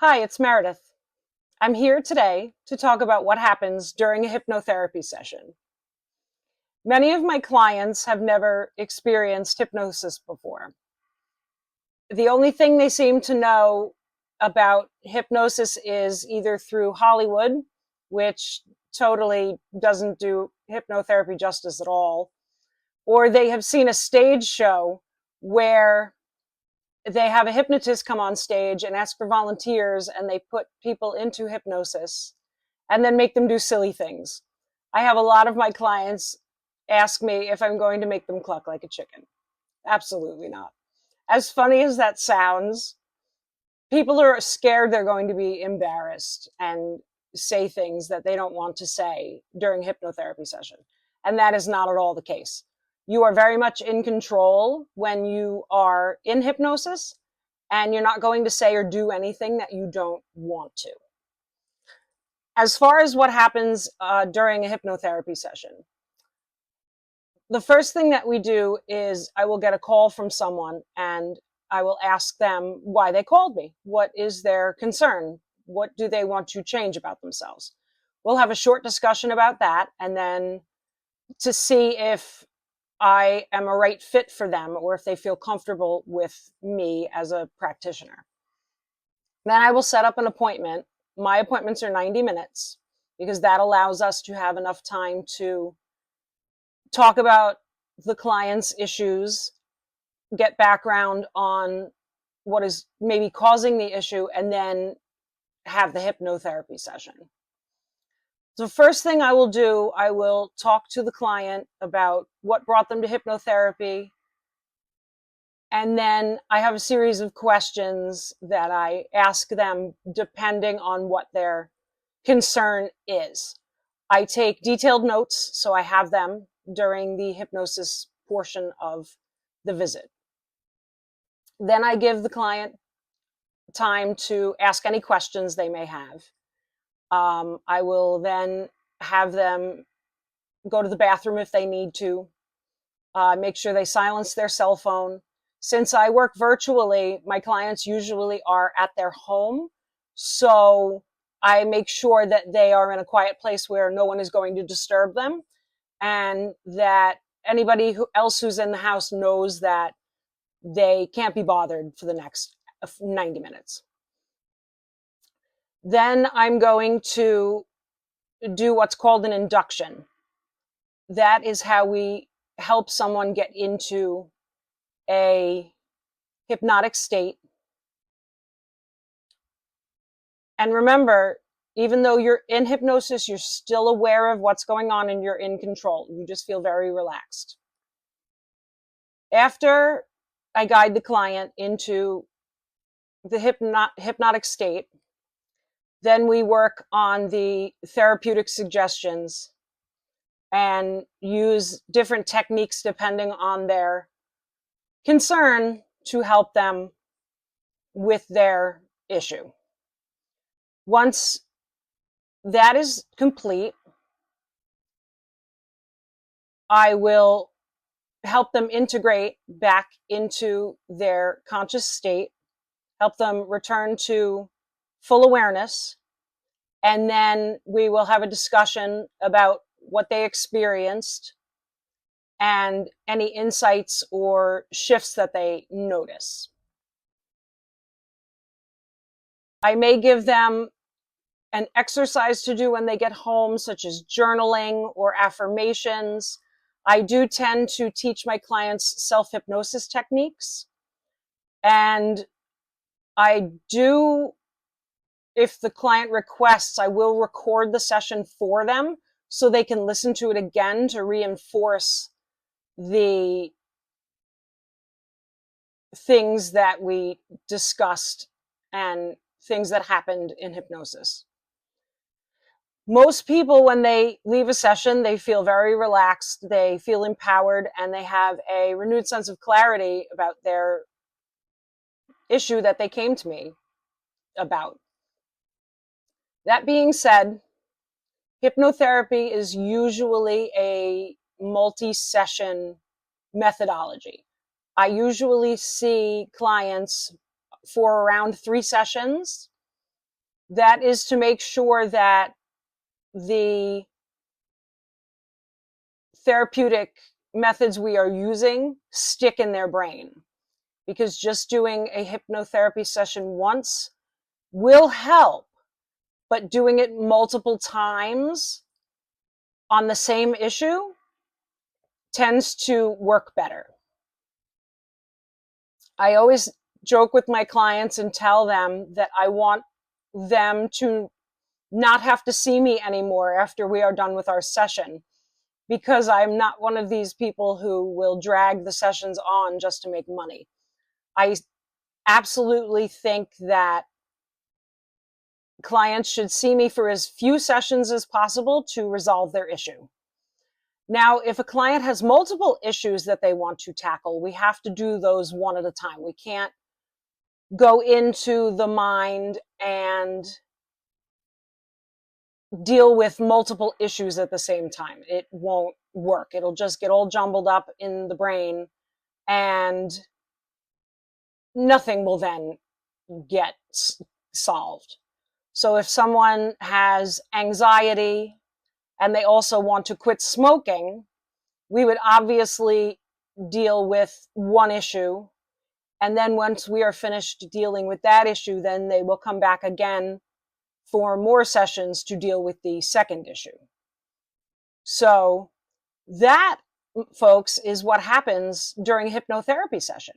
Hi, it's Meredith. I'm here today to talk about what happens during a hypnotherapy session. Many of my clients have never experienced hypnosis before. The only thing they seem to know about hypnosis is either through Hollywood, which totally doesn't do hypnotherapy justice at all, or they have seen a stage show where they have a hypnotist come on stage and ask for volunteers, and they put people into hypnosis and then make them do silly things. I have a lot of my clients ask me if I'm going to make them cluck like a chicken. Absolutely not. As funny as that sounds, people are scared they're going to be embarrassed and say things that they don't want to say during a hypnotherapy session. And that is not at all the case. You are very much in control when you are in hypnosis, and you're not going to say or do anything that you don't want to. As far as what happens during a hypnotherapy session, the first thing that we do is I will get a call from someone and I will ask them why they called me. What is their concern? What do they want to change about themselves? We'll have a short discussion about that, and then to see if I am a right fit for them or if they feel comfortable with me as a practitioner. Then I will set up an appointment. My appointments are 90 minutes because that allows us to have enough time to talk about the client's issues, get background on what is maybe causing the issue, and then have the hypnotherapy session. The first thing I will do, I will talk to the client about what brought them to hypnotherapy. And then I have a series of questions that I ask them depending on what their concern is. I take detailed notes, so I have them during the hypnosis portion of the visit. Then I give the client time to ask any questions they may have. I will then have them go to the bathroom if they need to, make sure they silence their cell phone. Since I work virtually, my clients usually are at their home, so I make sure that they are in a quiet place where no one is going to disturb them, and that anybody else who's in the house knows that they can't be bothered for the next 90 minutes. Then I'm going to do what's called an induction. That is how we help someone get into a hypnotic state. And remember, even though you're in hypnosis, you're still aware of what's going on and you're in control. You just feel very relaxed. After I guide the client into the hypnotic state, then we work on the therapeutic suggestions and use different techniques depending on their concern to help them with their issue. Once that is complete, I will help them integrate back into their conscious state, help them return to full awareness, and then we will have a discussion about what they experienced and any insights or shifts that they notice. I may give them an exercise to do when they get home, such as journaling or affirmations. I do tend to teach my clients self-hypnosis techniques. And I do, if the client requests, I will record the session for them so they can listen to it again to reinforce the things that we discussed and things that happened in hypnosis. Most people, when they leave a session, they feel very relaxed, they feel empowered, and they have a renewed sense of clarity about their issue that they came to me about. That being said, hypnotherapy is usually a multi-session methodology. I usually see clients for around 3 sessions, That is to make sure that the therapeutic methods we are using stick in their brain. Because just doing a hypnotherapy session once will help, but doing it multiple times on the same issue tends to work better. I always joke with my clients and tell them that I want them to not have to see me anymore after we are done with our session, because I'm not one of these people who will drag the sessions on just to make money. I absolutely think that clients should see me for as few sessions as possible to resolve their issue. Now, if a client has multiple issues that they want to tackle, we have to do those one at a time. We can't go into the mind and deal with multiple issues at the same time. It won't work. It'll just get all jumbled up in the brain, and nothing will then get solved. So if someone has anxiety and they also want to quit smoking, we would obviously deal with one issue. And then once we are finished dealing with that issue, then they will come back again for more sessions to deal with the second issue. So that, folks, is what happens during a hypnotherapy session.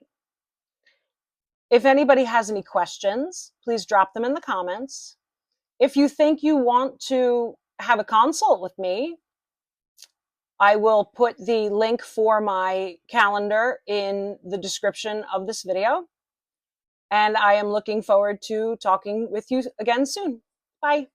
If anybody has any questions, please drop them in the comments. If you think you want to have a consult with me, I will put the link for my calendar in the description of this video. And I am looking forward to talking with you again soon. Bye.